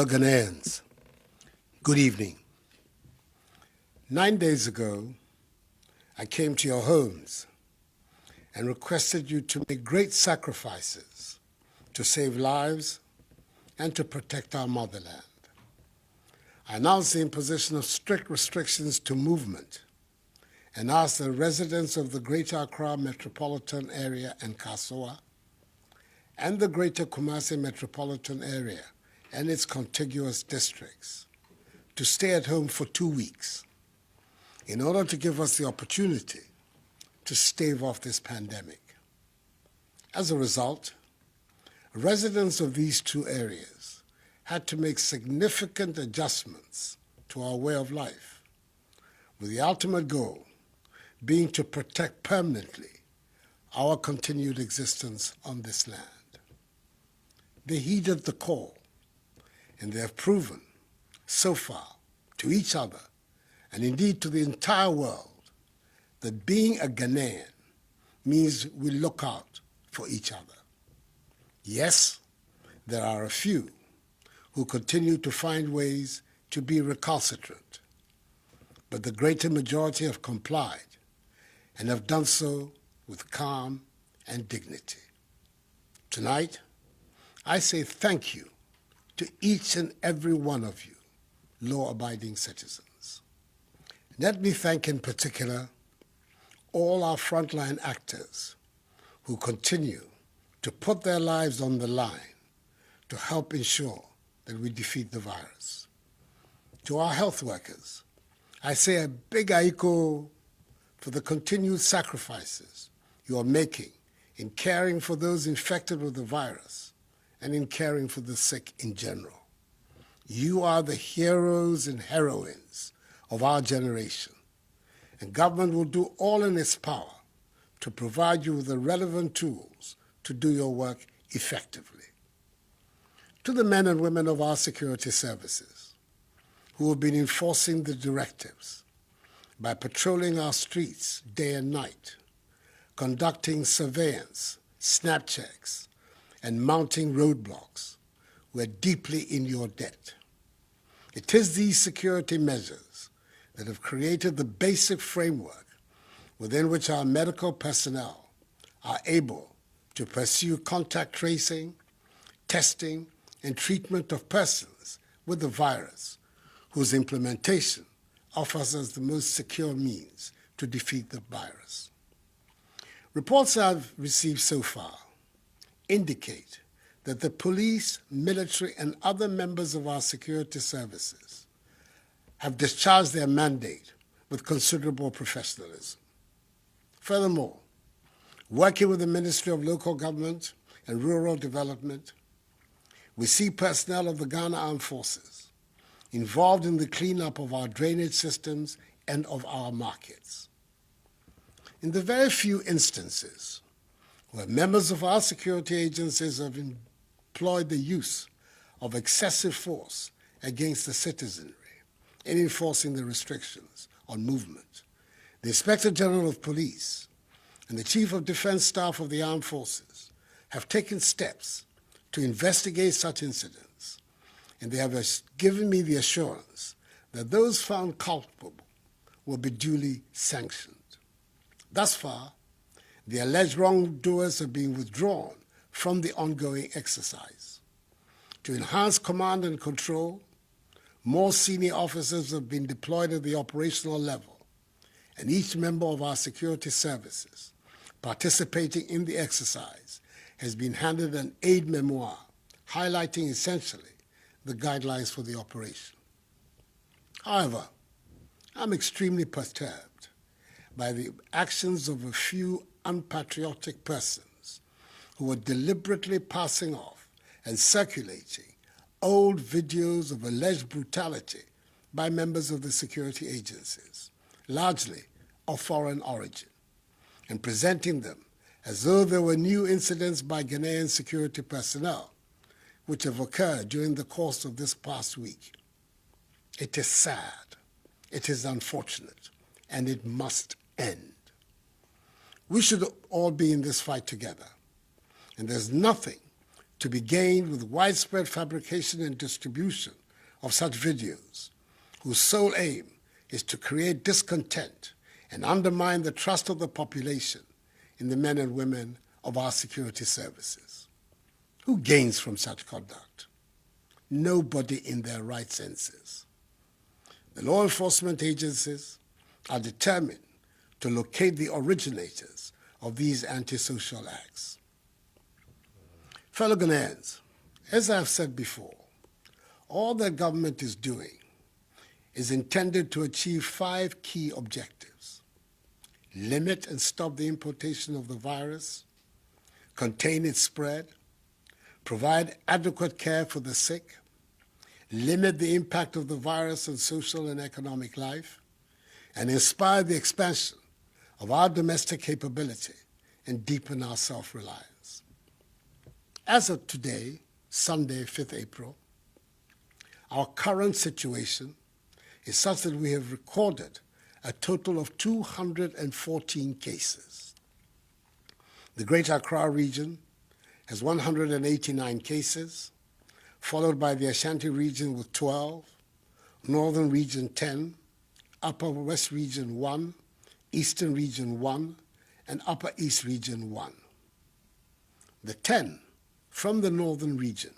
Fellow Ghanaians, good evening. 9 days ago, I came to your homes and requested you to make great sacrifices to save lives and to protect our motherland. I announced the imposition of strict restrictions to movement and asked the residents of the Greater Accra metropolitan area and Kasoa and the Greater Kumasi metropolitan area and its contiguous districts to stay at home for 2 weeks in order to give us the opportunity to stave off this pandemic. As a result, residents of these two areas had to make significant adjustments to our way of life, with the ultimate goal being to protect permanently our continued existence on this land. They heeded the call, and they have proven so far to each other and indeed to the entire world that being a Ghanaian means we look out for each other. Yes, there are a few who continue to find ways to be recalcitrant, but the greater majority have complied and have done so with calm and dignity. Tonight, I say thank you to each and every one of you, law-abiding citizens. Let me thank in particular all our frontline actors who continue to put their lives on the line to help ensure that we defeat the virus. To our health workers, I say a big aiko for the continued sacrifices you are making in caring for those infected with the virus and in caring for the sick in general. You are the heroes and heroines of our generation, and government will do all in its power to provide you with the relevant tools to do your work effectively. To the men and women of our security services who have been enforcing the directives by patrolling our streets day and night, conducting surveillance, snap checks, and mounting roadblocks, we're deeply in your debt. It is these security measures that have created the basic framework within which our medical personnel are able to pursue contact tracing, testing, and treatment of persons with the virus, whose implementation offers us the most secure means to defeat the virus. Reports I've received so far indicate that the police, military, and other members of our security services have discharged their mandate with considerable professionalism. Furthermore, working with the Ministry of Local Government and Rural Development, we see personnel of the Ghana Armed Forces involved in the cleanup of our drainage systems and of our markets. In the very few instances where members of our security agencies have employed the use of excessive force against the citizenry in enforcing the restrictions on movement, the Inspector General of Police and the Chief of Defense Staff of the Armed Forces have taken steps to investigate such incidents, and they have given me the assurance that those found culpable will be duly sanctioned. Thus far, the alleged wrongdoers have been withdrawn from the ongoing exercise. To enhance command and control, more senior officers have been deployed at the operational level, and each member of our security services participating in the exercise has been handed an aid memoir highlighting essentially the guidelines for the operation. However, I'm extremely perturbed by the actions of a few unpatriotic persons who are deliberately passing off and circulating old videos of alleged brutality by members of the security agencies, largely of foreign origin, and presenting them as though there were new incidents by Ghanaian security personnel which have occurred during the course of this past week. It is sad, it is unfortunate, and it must end. We should all be in this fight together, and there's nothing to be gained with widespread fabrication and distribution of such videos, whose sole aim is to create discontent and undermine the trust of the population in the men and women of our security services. Who gains from such conduct? Nobody in their right senses. The law enforcement agencies are determined to locate the originators of these antisocial acts. Fellow Ghanaians, as I've said before, all that government is doing is intended to achieve 5 key objectives: limit and stop the importation of the virus, contain its spread, provide adequate care for the sick, limit the impact of the virus on social and economic life, and inspire the expansion of our domestic capability and deepen our self-reliance. As of today, Sunday, 5th April, our current situation is such that we have recorded a total of 214 cases. The Greater Accra region has 189 cases, followed by the Ashanti region with 12, Northern region 10, Upper West region 1, Eastern region 1, and Upper East region 1. The 10 from the Northern region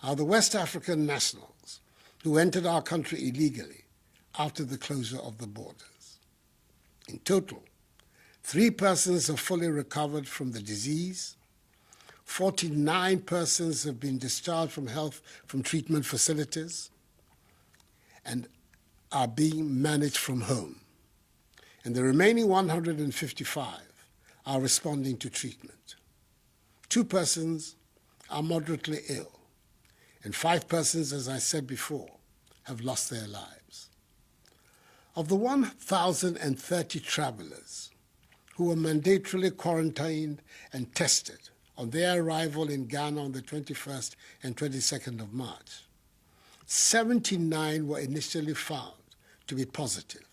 are the West African nationals who entered our country illegally after the closure of the borders. In total, 3 persons have fully recovered from the disease, 49 persons have been discharged from treatment facilities and are being managed from home, and the remaining 155 are responding to treatment. 2 persons are moderately ill, and 5 persons, as I said before, have lost their lives. Of the 1,030 travelers who were mandatorily quarantined and tested on their arrival in Ghana on the 21st and 22nd of March, 79 were initially found to be positive,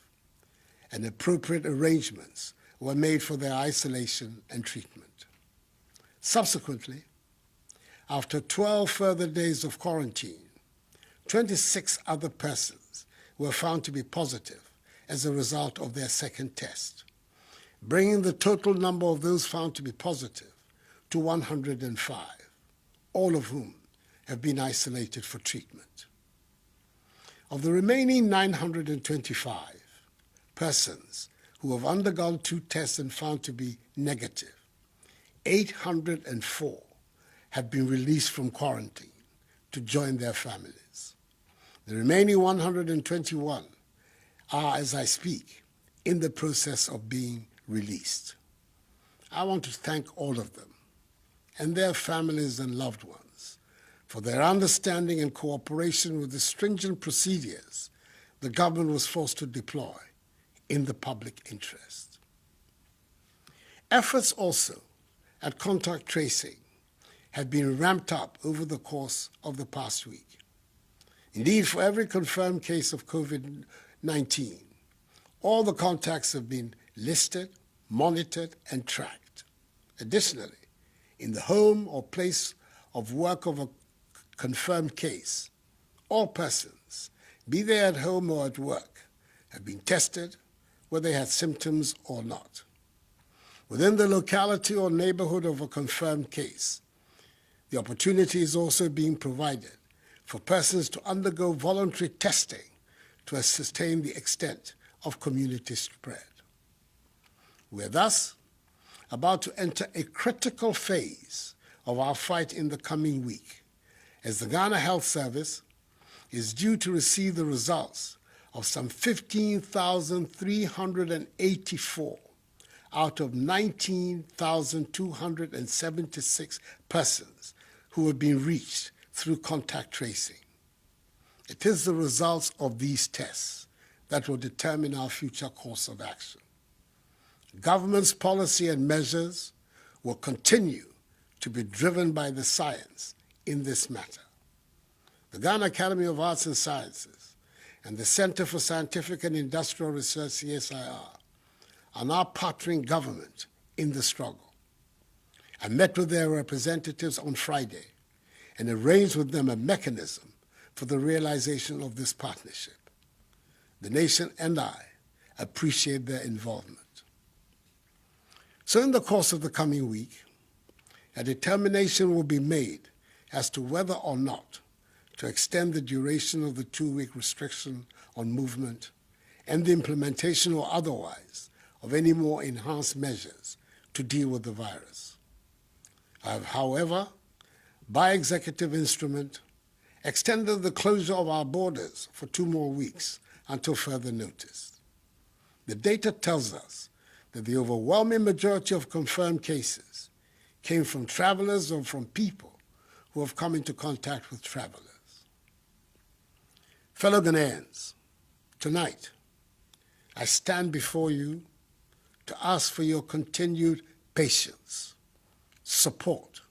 and appropriate arrangements were made for their isolation and treatment. Subsequently, after 12 further days of quarantine, 26 other persons were found to be positive as a result of their second test, bringing the total number of those found to be positive to 105, all of whom have been isolated for treatment. Of the remaining 925 persons who have undergone 2 tests and found to be negative, 804 have been released from quarantine to join their families. The remaining 121 are, as I speak, in the process of being released. I want to thank all of them and their families and loved ones for their understanding and cooperation with the stringent procedures the government was forced to deploy in the public interest. Efforts also at contact tracing have been ramped up over the course of the past week. Indeed, for every confirmed case of COVID-19, all the contacts have been listed, monitored, and tracked. Additionally, in the home or place of work of a confirmed case, all persons, be they at home or at work, have been tested, whether they had symptoms or not. Within the locality or neighborhood of a confirmed case, the opportunity is also being provided for persons to undergo voluntary testing to ascertain the extent of community spread. We are thus about to enter a critical phase of our fight in the coming week, as the Ghana Health Service is due to receive the results of some 15,384 out of 19,276 persons who have been reached through contact tracing. It is the results of these tests that will determine our future course of action. Government's policy and measures will continue to be driven by the science in this matter. The Ghana Academy of Arts and Sciences and the Center for Scientific and Industrial Research, CSIR, are now partnering government in the struggle. I met with their representatives on Friday and arrange with them a mechanism for the realization of this partnership. The nation and I appreciate their involvement. So in the course of the coming week, a determination will be made as to whether or not to extend the duration of the 2-week restriction on movement and the implementation or otherwise of any more enhanced measures to deal with the virus. I have, however, by executive instrument, extended the closure of our borders for 2 more weeks until further notice. The data tells us that the overwhelming majority of confirmed cases came from travelers or from people who have come into contact with travelers. Fellow Ghanaians, tonight I stand before you to ask for your continued patience, support,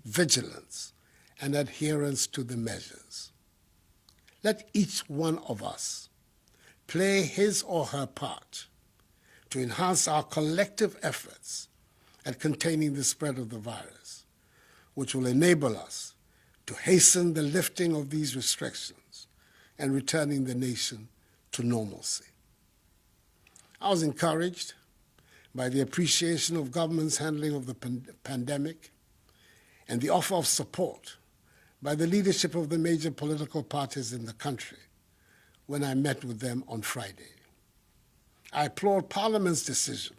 vigilance, and adherence to the measures. Let each one of us play his or her part to enhance our collective efforts at containing the spread of the virus, which will enable us to hasten the lifting of these restrictions and returning the nation to normalcy. I was encouraged by the appreciation of government's handling of the pandemic and the offer of support by the leadership of the major political parties in the country when I met with them on Friday. I applaud Parliament's decision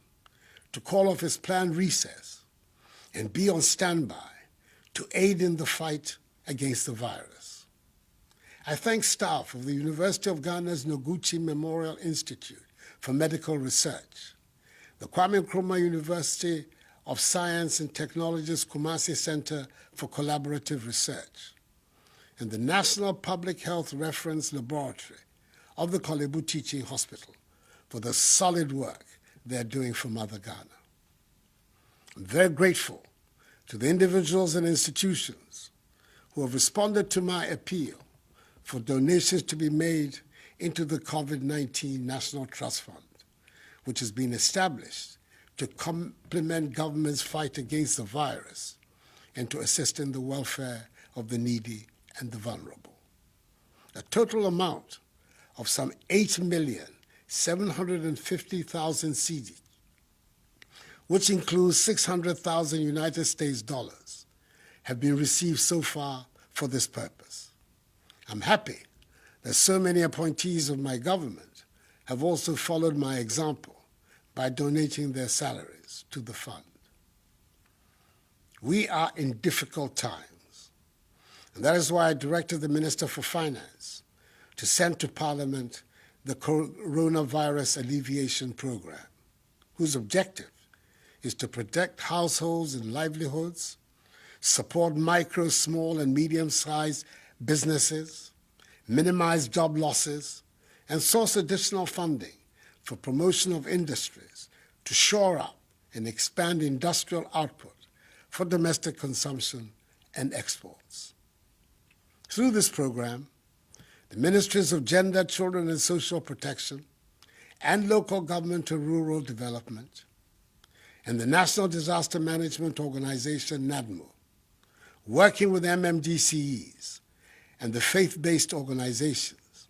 to call off its planned recess and be on standby to aid in the fight against the virus. I thank staff of the University of Ghana's Noguchi Memorial Institute for Medical Research, the Kwame Nkrumah University of Science and Technology's Kumasi Center for Collaborative Research, and the National Public Health Reference Laboratory of the Kolebu Teaching Hospital for the solid work they are doing for Mother Ghana. I'm very grateful to the individuals and institutions who have responded to my appeal for donations to be made into the COVID-19 National Trust Fund, which has been established to complement government's fight against the virus and to assist in the welfare of the needy and the vulnerable. A total amount of some 8,750,000 cedi, which includes 600,000 United States dollars, have been received so far for this purpose. I'm happy that so many appointees of my government have also followed my example by donating their salaries to the fund. We are in difficult times, and that is why I directed the Minister for Finance to send to Parliament the Coronavirus Alleviation Program, whose objective is to protect households and livelihoods, support micro, small, and medium-sized businesses, minimize job losses, and source additional funding for promotion of industries to shore up and expand industrial output for domestic consumption and exports. Through this program, the Ministries of Gender, Children and Social Protection, and Local Government and Rural Development, and the National Disaster Management Organization, NADMO, working with MMDCEs and the faith-based organizations,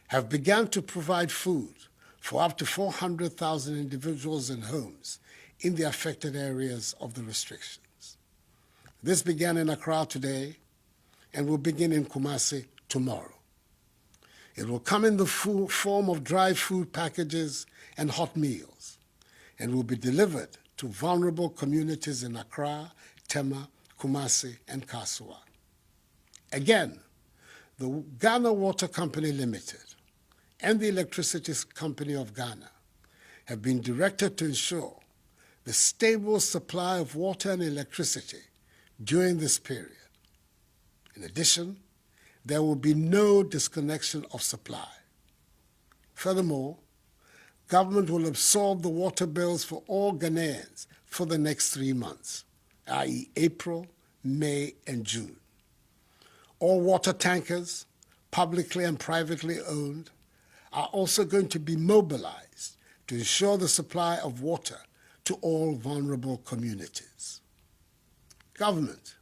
have begun to provide food for up to 400,000 individuals and homes in the affected areas of the restrictions. This began in Accra today and will begin in Kumasi tomorrow. It will come in the form of dry food packages and hot meals, and will be delivered to vulnerable communities in Accra, Tema, Kumasi, and Kasua. Again, the Ghana Water Company Limited and the Electricity Company of Ghana have been directed to ensure the stable supply of water and electricity during this period. In addition, there will be no disconnection of supply. Furthermore, government will absorb the water bills for all Ghanaians for the next 3 months, i.e. April, May, and June. All water tankers, publicly and privately owned, are also going to be mobilized to ensure the supply of water to all vulnerable communities. Government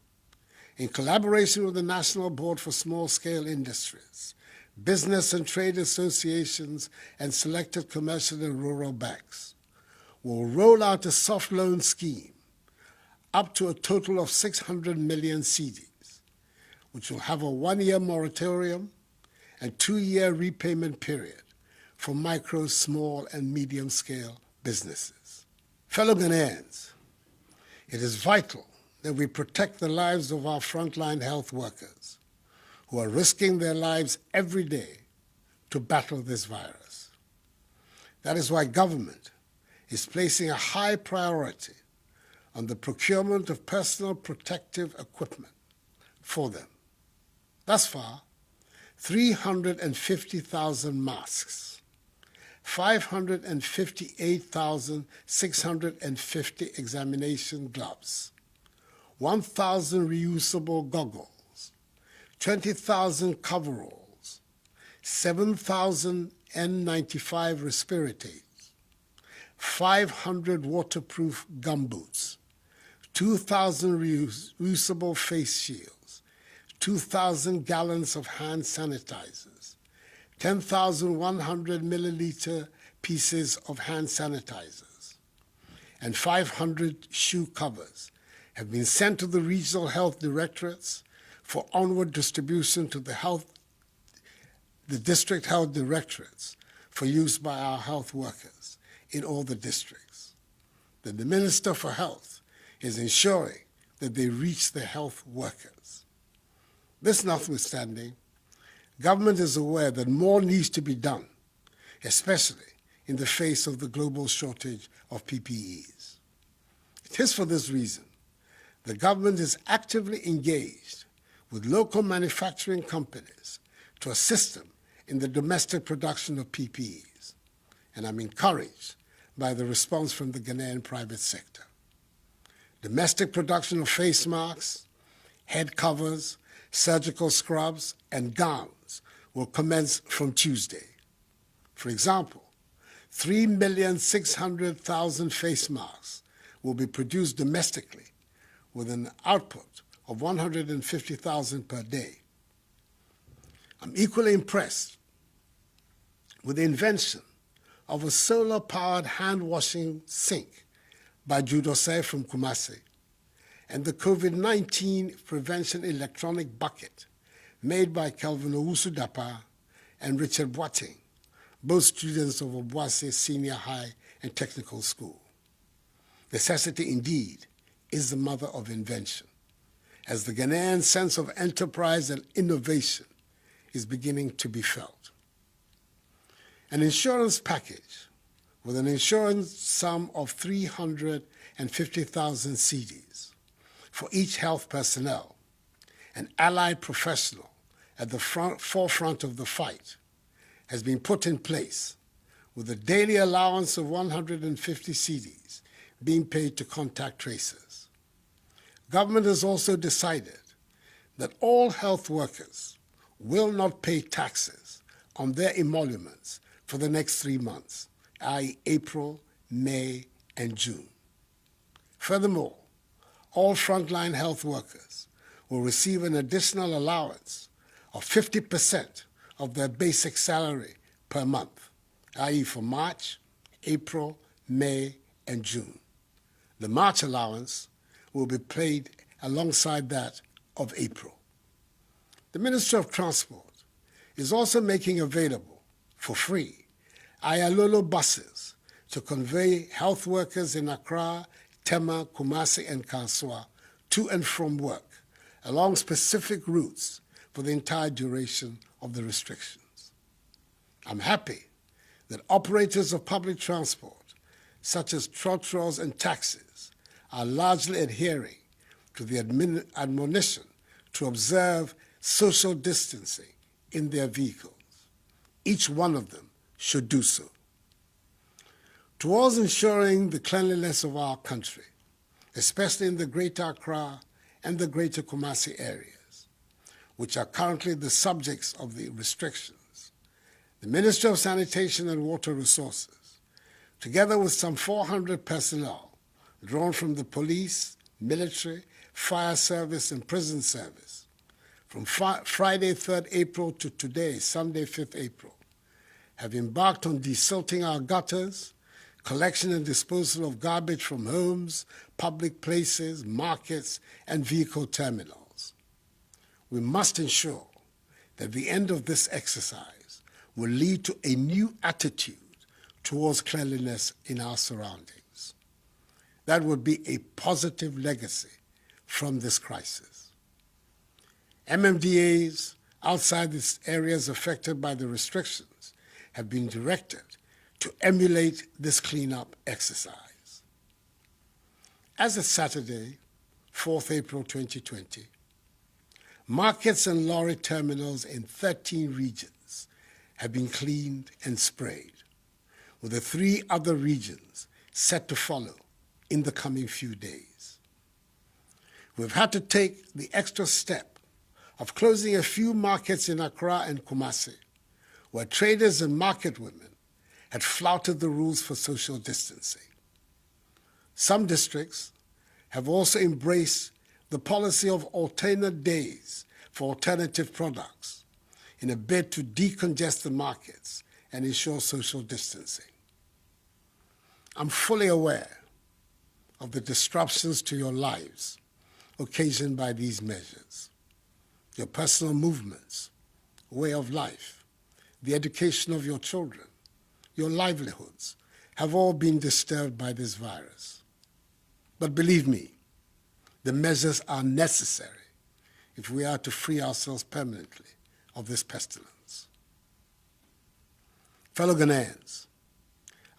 in collaboration with the National Board for Small-Scale Industries, business and trade associations, and selected commercial and rural banks, will roll out a soft loan scheme up to a total of 600 million cedis, which will have a 1-year moratorium and 2-year repayment period for micro, small, and medium-scale businesses. Fellow Ghanaians, it is vital that we protect the lives of our frontline health workers who are risking their lives every day to battle this virus. That is why government is placing a high priority on the procurement of personal protective equipment for them. Thus far, 350,000 masks, 558,650 examination gloves, 1,000 reusable goggles, 20,000 coveralls, 7,000 N95 respirators, 500 waterproof gumboots, 2,000 reusable face shields, 2,000 gallons of hand sanitizers, 10,100 milliliter pieces of hand sanitizers, and 500 shoe covers have been sent to the regional health directorates for onward distribution to the district health directorates for use by our health workers in all the districts. Then the Minister for Health is ensuring that they reach the health workers. This notwithstanding, government is aware that more needs to be done, especially in the face of the global shortage of PPEs. It is for this reason the government is actively engaged with local manufacturing companies to assist them in the domestic production of PPEs, and I'm encouraged by the response from the Ghanaian private sector. Domestic production of face masks, head covers, surgical scrubs, and gowns will commence from Tuesday. For example, 3,600,000 face masks will be produced domestically with an output of 150,000 per day. I'm equally impressed with the invention of a solar-powered hand-washing sink by Judosai from Kumasi, and the COVID-19 prevention electronic bucket made by Kelvin Owusu Dapa and Richard Boateng, both students of Obuasi Senior High and Technical School. Necessity, indeed, is the mother of invention, as the Ghanaian sense of enterprise and innovation is beginning to be felt. An insurance package with an insurance sum of 350,000 cedis for each health personnel and allied professional at the forefront of the fight has been put in place, with a daily allowance of 150 cedis being paid to contact tracers. Government has also decided that all health workers will not pay taxes on their emoluments for the next 3 months, i.e. April, May, and June. Furthermore, all frontline health workers will receive an additional allowance of 50% of their basic salary per month, i.e. for March, April, May, and June. The March allowance will be paid alongside that of April. The Ministry of Transport is also making available for free Ayalolo buses to convey health workers in Accra, Tema, Kumasi, and Kanswa to and from work along specific routes for the entire duration of the restrictions. I'm happy that operators of public transport, such as trotros and taxis, are largely adhering to the admonition to observe social distancing in their vehicles. Each one of them should do so. Towards ensuring the cleanliness of our country, especially in the Greater Accra and the Greater Kumasi areas, which are currently the subjects of the restrictions, the Ministry of Sanitation and Water Resources, together with some 400 personnel drawn from the police, military, fire service, and prison service, from Friday, 3rd April to today, Sunday, 5th April, have embarked on desilting our gutters, collection and disposal of garbage from homes, public places, markets, and vehicle terminals. We must ensure that the end of this exercise will lead to a new attitude towards cleanliness in our surroundings. That would be a positive legacy from this crisis. MMDAs outside the areas affected by the restrictions have been directed to emulate this cleanup exercise. As of Saturday, 4th April 2020, markets and lorry terminals in 13 regions have been cleaned and sprayed, with the 3 other regions set to follow in the coming few days. We've had to take the extra step of closing a few markets in Accra and Kumasi, where traders and market women had flouted the rules for social distancing. Some districts have also embraced the policy of alternate days for alternative products in a bid to decongest the markets and ensure social distancing. I'm fully aware of the disruptions to your lives occasioned by these measures. Your personal movements, way of life, the education of your children, your livelihoods have all been disturbed by this virus. But believe me, the measures are necessary if we are to free ourselves permanently of this pestilence. Fellow Ghanaians,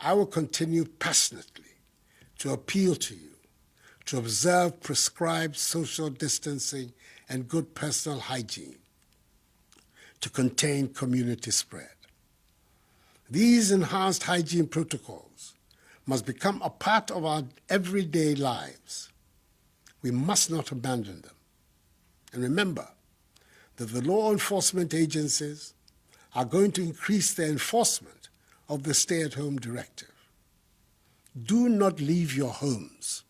I will continue passionately to appeal to you to observe prescribed social distancing and good personal hygiene to contain community spread. These enhanced hygiene protocols must become a part of our everyday lives. We must not abandon them. And remember that the law enforcement agencies are going to increase their enforcement of the stay-at-home directive. Do not leave your homes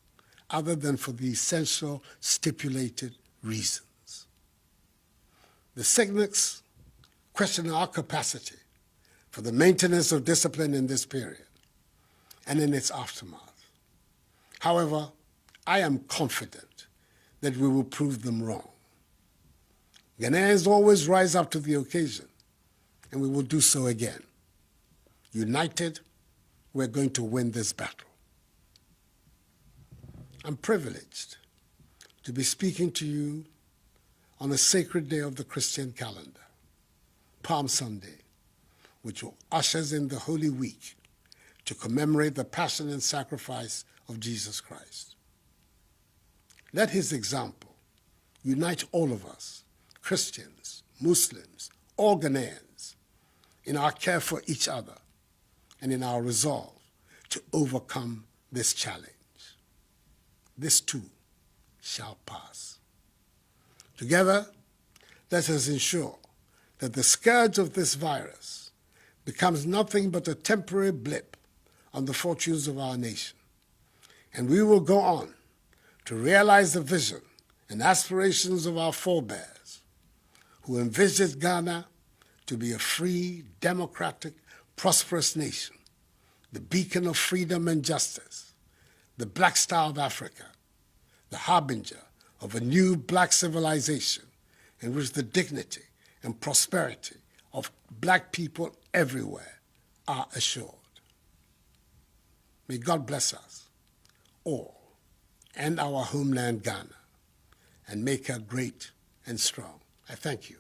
other than for the essential stipulated reasons. The cynics question our capacity for the maintenance of discipline in this period and in its aftermath. However, I am confident that we will prove them wrong. Ghanaians always rise up to the occasion, and we will do so again. United, we're going to win this battle. I'm privileged to be speaking to you on a sacred day of the Christian calendar, Palm Sunday, which ushers in the Holy Week to commemorate the passion and sacrifice of Jesus Christ. Let his example unite all of us, Christians, Muslims, all Ghanaians, in our care for each other and in our resolve to overcome this challenge. This too shall pass. Together, let us ensure that the scourge of this virus becomes nothing but a temporary blip on the fortunes of our nation. And we will go on to realize the vision and aspirations of our forebears who envisioned Ghana to be a free, democratic, prosperous nation, the beacon of freedom and justice, the Black Star of Africa, the harbinger of a new black civilization in which the dignity and prosperity of black people everywhere are assured. May God bless us all and our homeland Ghana and make her great and strong. I thank you.